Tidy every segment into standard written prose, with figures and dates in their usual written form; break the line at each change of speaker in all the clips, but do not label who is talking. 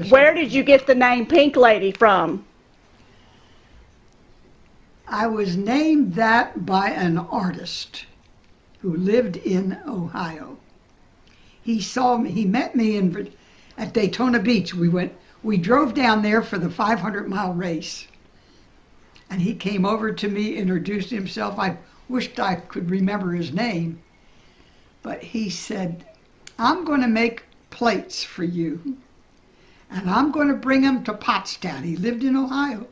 Where did you get the name Pink Lady from?
I was named that by an artist who lived in Ohio. He saw me, he met me at Daytona Beach. We drove down there for the 500-mile race. And he came over to me, introduced himself. I wished I could remember his name. But he said, I'm going to make plates for you. And I'm going to bring them to Pottstown. He lived in Ohio.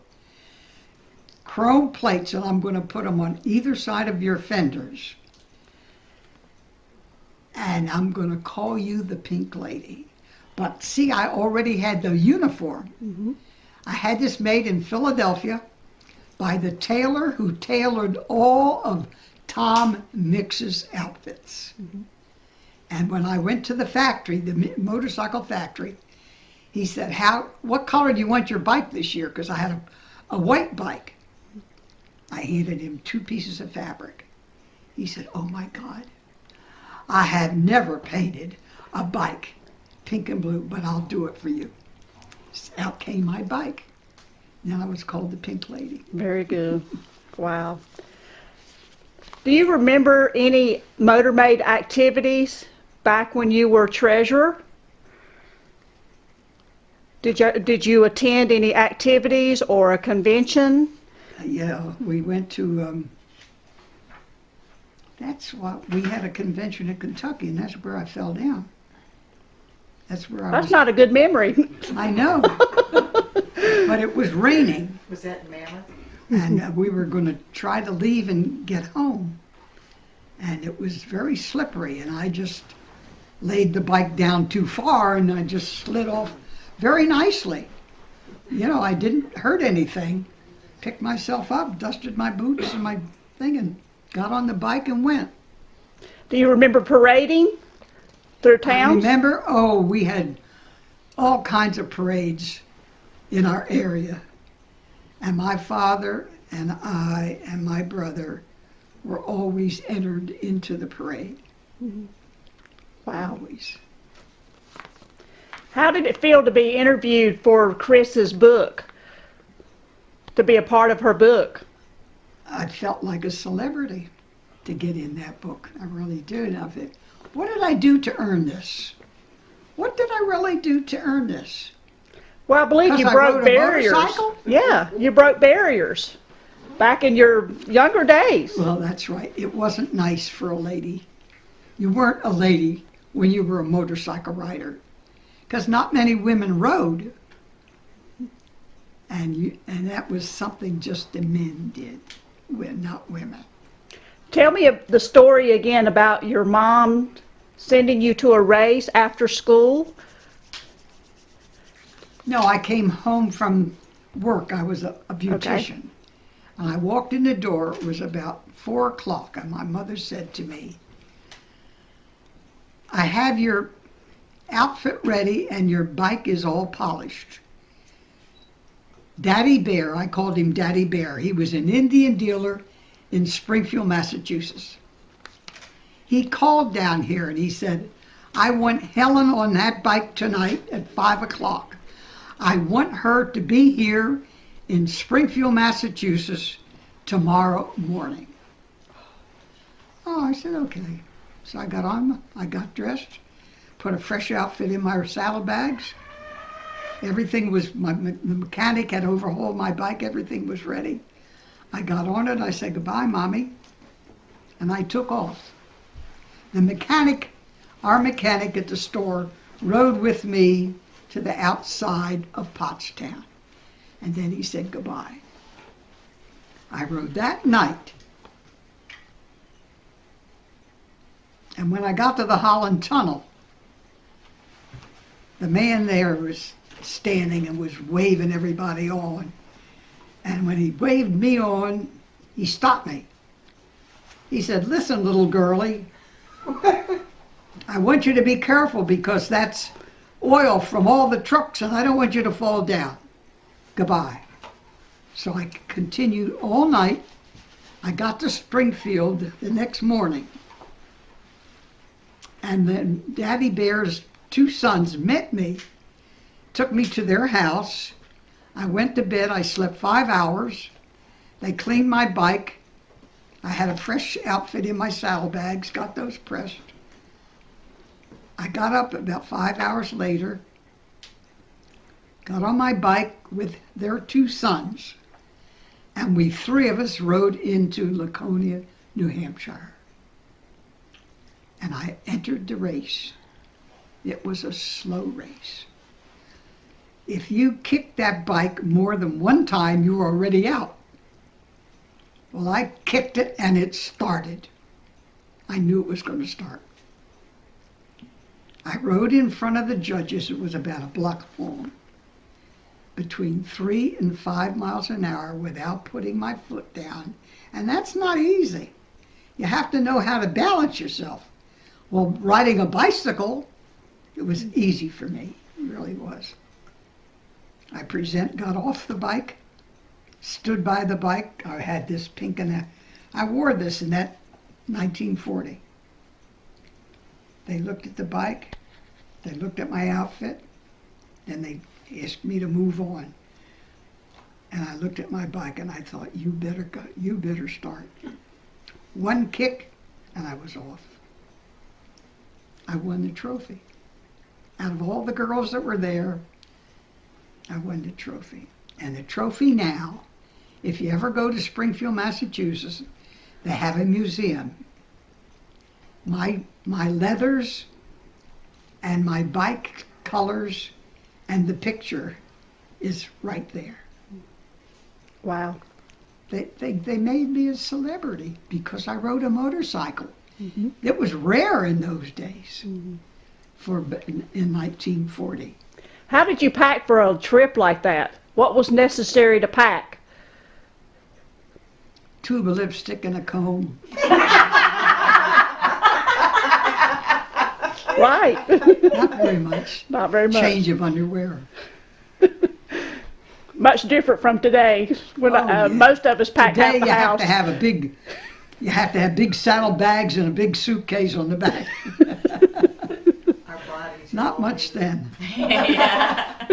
Chrome plates, and I'm going to put them on either side of your fenders. And I'm going to call you the Pink Lady. But see, I already had the uniform.
Mm-hmm.
I had this made in Philadelphia by the tailor who tailored all of Tom Mix's outfits.
Mm-hmm.
And when I went to the factory, the motorcycle factory, he said, what color do you want your bike this year? Because I had a white bike. I handed him 2 pieces of fabric. He said, oh my God, I have never painted a bike pink and blue, but I'll do it for you. Out came my bike. Then I was called the Pink Lady.
Very good. Wow. Do you remember any Motor Maid activities back when you were treasurer? Did you attend any activities or a convention?
Yeah, we went to, we had a convention in Kentucky, and that's where I fell down. That's where
That's not a good memory.
I know. But it was raining.
Was that in Mammoth?
And we were going to try to leave and get home. And it was very slippery, and I just laid the bike down too far, and I just slid off very nicely. You know, I didn't hurt anything. Picked myself up, dusted my boots and my thing, and got on the bike and went.
Do you remember parading through
I
town?
remember, we had all kinds of parades in our area. And my father and I and my brother were always entered into the parade.
Mm-hmm. Wow.
Always.
How did it feel to be interviewed for Chris's book? To be a part of her book?
I felt like a celebrity to get in that book. I really did. I thought, what did I do to earn this? What did I really do to earn this?
Well, I believe you broke barriers.
Motorcycle?
Yeah, you broke barriers back in your younger days.
Well, that's right. It wasn't nice for a lady. You weren't a lady when you were a motorcycle rider, because not many women rode. And that was something just the men did, not women.
Tell me the story again about your mom sending you to a race after school.
No, I came home from work. I was a beautician.
Okay.
And I walked in the door. It was about 4 o'clock, and my mother said to me, I have your outfit ready and your bike is all polished. Daddy Bear, I called him Daddy Bear. He was an Indian dealer in Springfield, Massachusetts. He called down here and he said, I want Helen on that bike tonight at 5 o'clock. I want her to be here in Springfield, Massachusetts tomorrow morning. Oh, I said, okay. So I got on, I got dressed, put a fresh outfit in my saddlebags. Everything was, the mechanic had overhauled my bike, everything was ready. I got on it, I said, goodbye, Mommy, and I took off. The mechanic, our mechanic at the store, rode with me to the outside of Pottstown, and then he said goodbye. I rode that night, and when I got to the Holland Tunnel, the man there was standing and was waving everybody on. And when he waved me on, he stopped me. He said, listen, little girlie, I want you to be careful because that's oil from all the trucks and I don't want you to fall down. Goodbye. So I continued all night. I got to Springfield the next morning. And then Daddy Bear's 2 sons met me took me to their house. I went to bed. I slept 5 hours. They cleaned my bike. I had a fresh outfit in my saddlebags, got those pressed. I got up about 5 hours later, got on my bike with their 2 sons, and we 3 of us rode into Laconia, New Hampshire. And I entered the race. It was a slow race. If you kicked that bike more than one time, you were already out. Well, I kicked it and it started. I knew it was going to start. I rode in front of the judges. It was about a block long, between 3 and 5 miles an hour without putting my foot down. And that's not easy. You have to know how to balance yourself. Well, riding a bicycle, it was easy for me. It really was. I got off the bike, stood by the bike. I had this pink and I wore this in that 1940. They looked at the bike, they looked at my outfit, then they asked me to move on. And I looked at my bike and I thought, you better start. One kick and I was off. I won the trophy. Out of all the girls that were there, I won the trophy. And the trophy now, if you ever go to Springfield, Massachusetts, they have a museum. My leathers and my bike colors and the picture is right there.
Wow.
They made me a celebrity because I rode a motorcycle. Mm-hmm. It was rare in those days. Mm-hmm. In 1940.
How did you pack for a trip like that? What was necessary to pack?
Tube of lipstick and a comb.
Right.
Not very much.
Not very much.
Change of underwear.
Much different from today, when
yeah.
Most of us pack
today
half the house.
You have to have big saddlebags and a big suitcase on the back. Not much then.
Yeah.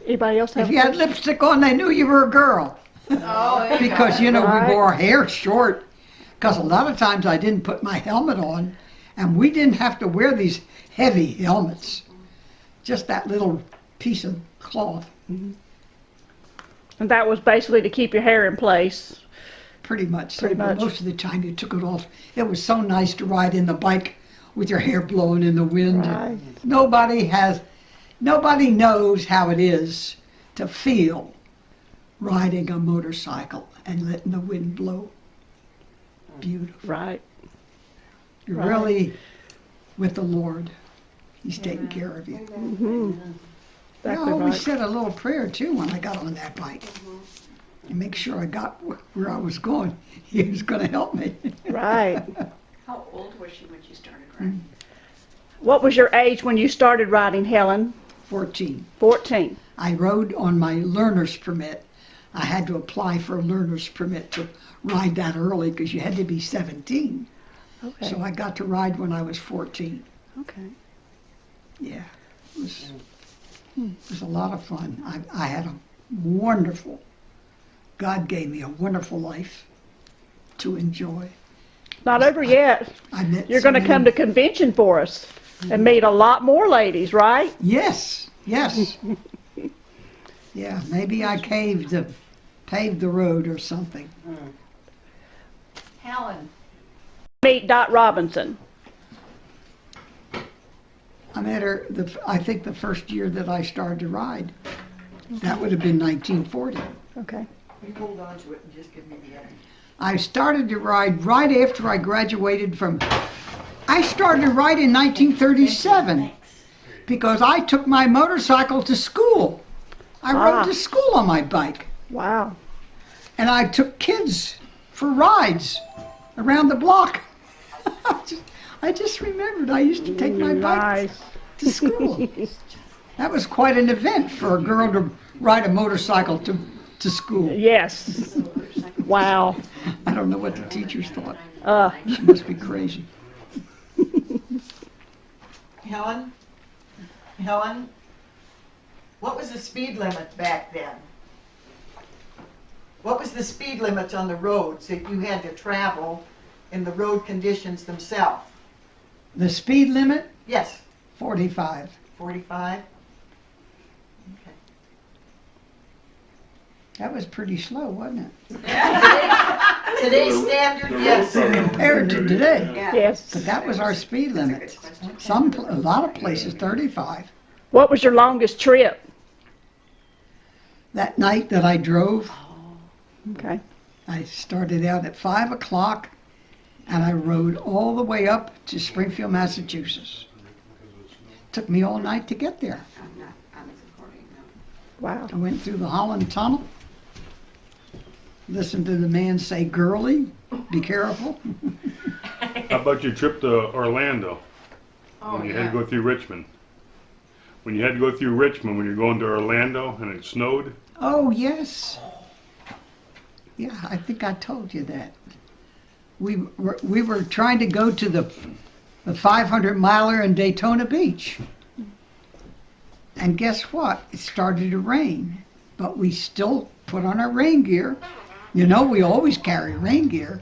Anybody else have
If you had lipstick on, they knew you were a girl.
Oh,
Because, we
Right.
wore our hair short. Because a lot of times I didn't put my helmet on, and we didn't have to wear these heavy helmets. Just that little piece of cloth.
Mm-hmm. And that was basically to keep your hair in place.
Pretty much.
Pretty much.
Most of the time you took it off. It was so nice to ride in the bike with your hair blowing in the wind.
Right.
Nobody knows how it is to feel riding a motorcycle and letting the wind blow. Beautiful.
Right.
You're
Right.
really with the Lord. He's taking care of you.
Mm-hmm.
I
Exactly
always
right.
said a little prayer too when I got on that bike. And make sure I got where I was going. He was going to help me.
Right.
How old was she when she started riding?
What was your age when you started riding, Helen?
14.
14.
I rode on my learner's permit. I had to apply for a learner's permit to ride that early because you had to be 17.
Okay.
So I got to ride when I was 14.
Okay.
Yeah, it was a lot of fun. I had a wonderful, God gave me a wonderful life to enjoy.
Not over yet.
I met
You're
so
going to come
many-
to convention for us and meet a lot more ladies, right?
Yes, yes. Yeah, maybe I paved the road or something.
Helen.
Meet Dot Robinson.
I met her, I think the first year that I started to ride. That would have been 1940.
Okay.
You hold on to it and just give me the end.
I started to ride right after I graduated from, I started to ride in 1937 because I took my motorcycle to school. I rode to school on my bike.
Wow.
And I took kids for rides around the block. I just remembered I used to take my bike
Nice.
to school. That was quite an event for a girl to ride a motorcycle to school.
Yes. Wow.
I don't know what the teachers thought.
She
She must be crazy.
Helen? Helen? What was the speed limit back then? What was the speed limit on the roads that you had to travel in the road conditions themselves?
The speed limit,
Yes,
45.
45? Okay.
That was pretty slow, wasn't it?
Today's standard, yes.
Compared to today.
Yes.
But that was our speed
That's a
limit.
good question.
A lot of places, 35.
What was your longest trip?
That night that I drove,
Okay.
I started out at 5 o'clock and I rode all the way up to Springfield, Massachusetts. Took me all night to get there.
I'm not on this recording, no.
Wow.
I went through the Holland Tunnel, listened to the man say, "Girlie, be careful."
How about your trip to Orlando?
Oh,
When you had
yeah.
to go through Richmond? When you had to go through Richmond, when you're going to Orlando and it snowed?
Oh, yes. Yeah, I think I told you that. We were trying to go to the 500 miler in Daytona Beach. And guess what? It started to rain, but we still put on our rain gear. You know, we always carry rain gear.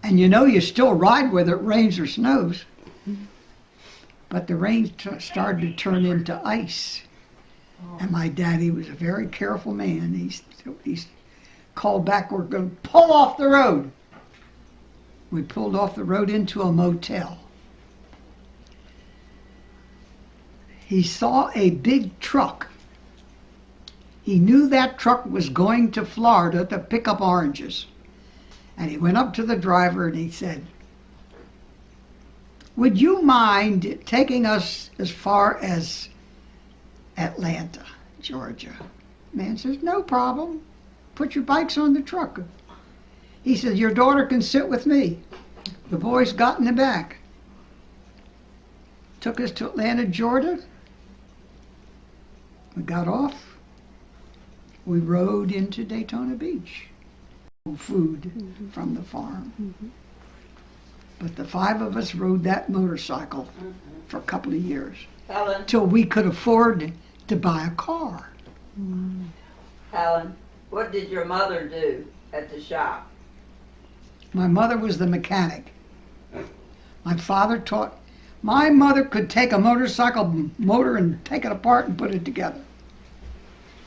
And you know, you still ride whether it rains or snows. But the rain started to turn into ice. And my daddy was a very careful man. He's called back, "We're going to pull off the road." We pulled off the road into a motel. He saw a big truck. He knew that truck was going to Florida to pick up oranges. And he went up to the driver and he said, "Would you mind taking us as far as Atlanta, Georgia?" Man says, "No problem. Put your bikes on the truck." He said, "Your daughter can sit with me." The boys got in the back. Took us to Atlanta, Georgia. We got off. We rode into Daytona Beach. Food from the farm. But the 5 of us rode that motorcycle for a couple of years
Helen,
till we could afford to buy a car.
Helen, what did your mother do at the shop?
My mother was the mechanic. My father taught. My mother could take a motorcycle motor and take it apart and put it together.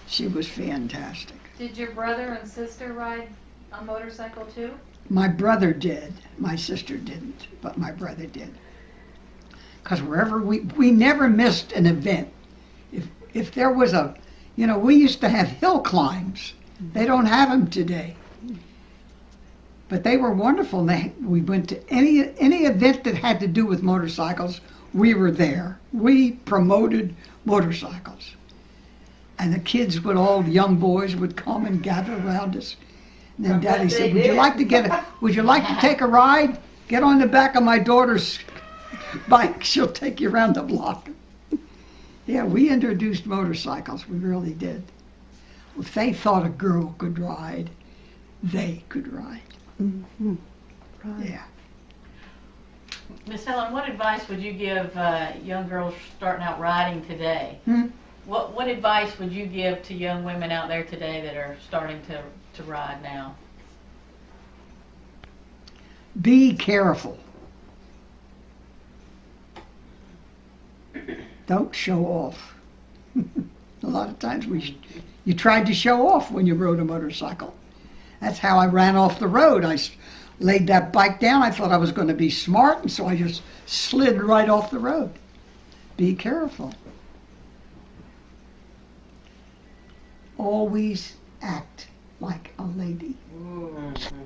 She was fantastic.
Did your brother and sister ride a motorcycle too?
My brother did. My sister didn't, but my brother did. Because wherever we never missed an event. If there was a, we used to have hill climbs. They don't have them today. But they were wonderful. We went to any event that had to do with motorcycles, we were there. We promoted motorcycles. And the kids all the young boys would come and gather around us. And then Daddy said, would you like to take a ride? Get on the back of my daughter's bike. She'll take you around the block. Yeah, we introduced motorcycles. We really did. If they thought a girl could ride, they could ride.
Mm-hmm. Right.
Yeah.
Miss Helen, what advice would you give young girls starting out riding today? What advice would you give to young women out there today that are starting to ride now?
Be careful. Don't show off. A lot of times you tried to show off when you rode a motorcycle. That's how I ran off the road. I laid that bike down. I thought I was going to be smart, and so I just slid right off the road. Be careful. Always act like a lady.
Mm-hmm.